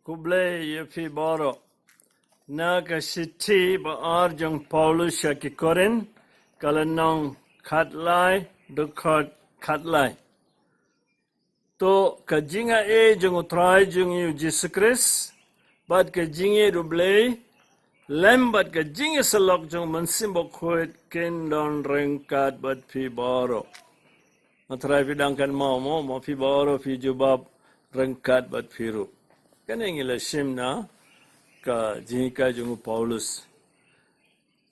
kuble yefi boro na ka sithi ba ar jong Paulus ki Korin kalanong khatlai dukhot khatlai to ka jinga e jong utrai jong yu Jesus Christ bat ka jinge ruble lem bat ka jinge salok jong mansim bo khoit ken don rengkat bat fi boro matrai bidangkan mo fi boro fi jubab rengkat bat firu kaneng ila shimna ka jika jong Paulus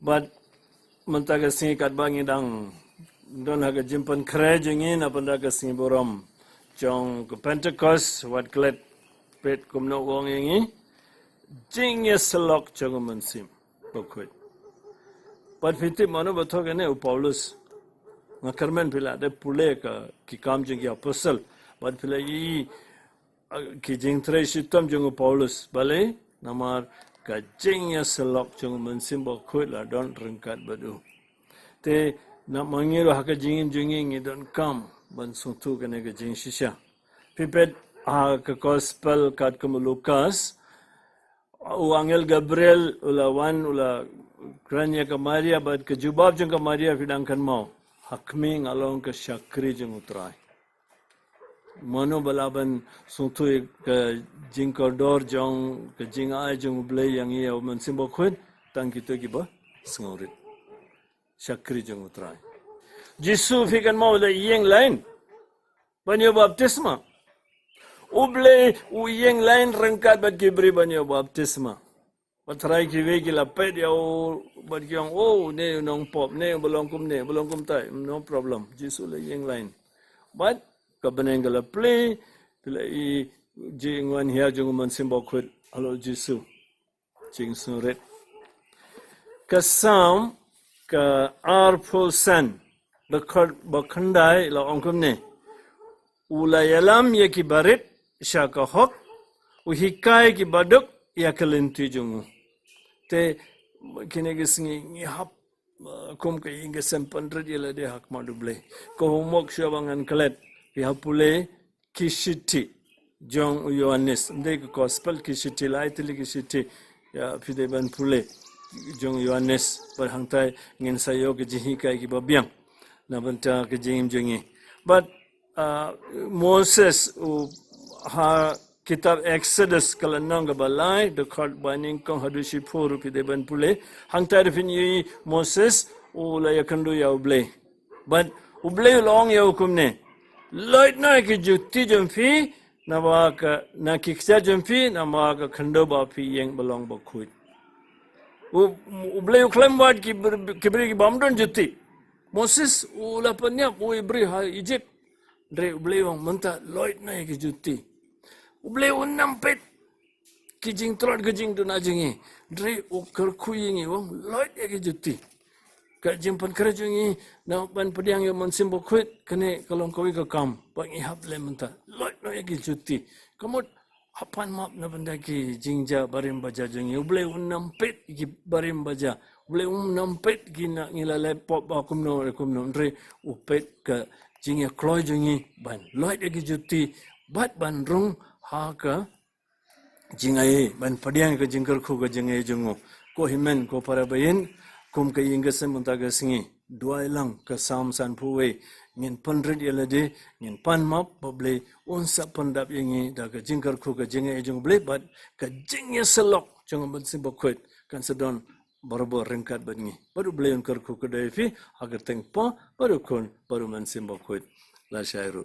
bat mentaga singkat bangi dang don haga jimpan kre jengin apanda ka sing borom jong Pentecost wat klet pet kumno wong ingi jingye selok jong mansim bokwet pat fiti mano bathog ne Paulus ngakarmen pila de pule ka ki kam jeng ya apostle bat pila yi ki jing tre shitam jong Paulus bale namar ka jingye selok jong mansim bokwet la don rengkat badu te na mangiro haka jingin don kam ban sungtu kene ka jing shisha pipet ka gospel kat kum Lukas u angel Gabriel ula kranya ka Maria bad ka jubab jeng ka Maria fidangkan mau hakming along ka syakri jeng utrai mano balaban sungtu ka jing kordor jong ka jing ai jeng blay yang ia man simbo khun tang kita giba sengorit syakri jeng utrai Jisu fikan mau la yeng lain banyo baptisma uble u yeng lain rengkat bat kibri banyo baptisma patrai kiwe kila pet ya bat kyang ne nong pop ne belong kum tai no problem Jisu la yeng lain but ka benengala play pila I jingwan hia jung man simbo khut alo Jisu jing suret ka sam ka arful san dekat bakandai la ongkum ne ulayalam ye ki barit syaka hok uhikai ki baduk ya kelinti jungu te kine gisngi ngi hap kum ka inga sempandret yela de hak maduble ko homok syabangan kelet ya pule kishiti jong Yohanes de gospel kishiti lai tili kishiti ya fide ban pule jong Yohanes berhangtai ngin sayo ke jihikai ki babiang na banta ke jing jongi but Moses ha kitab Exodus kalanang gabalai dekat baning kong hadushi pur pide ban pule hangtai defini Moses ula yakandu ya uble but uble long ya hukumne loit na ki juti jumfi na waka na kiksa jumfi na waka khando ba fi yang belong bakhuit uble uklam wad ki kibri ki bamdon juti Moses ula panya ibri ha Egypt Dre uble wong menta loit na ki juti uble unam pet ki jing trot ke jing duna jingi dre ukar kuyingi wong loit ki juti ka jimpan kerajungi na ban pediang yo mansim bokwet kene kalong kawi ka kam pangi hap le menta loit na ki juti kamot hapan map na benda ki jingja barim baja jungi uble unam pet ki barim baja uble unam pet ki na ngilale pop kumno dre upet ka jingya kloy jungi ban loit ki juti bat ban rung ha ka jingai ban padiang ka jingkar khu ka jingai jungo ko himen ko parabayin kum ka ingasem muntaga singi duai lang ka sam san puwe ngin pandrit yelade ngin pan map bable unsa pandap yangi da ka jingkar khu ka jingai jung ble bat ka jingya selok jung ban simbokwet kan sedon baru rengkat bangi baru beliau kerku kedai fi agar tengpa baru kon baru man simbokwet la syairu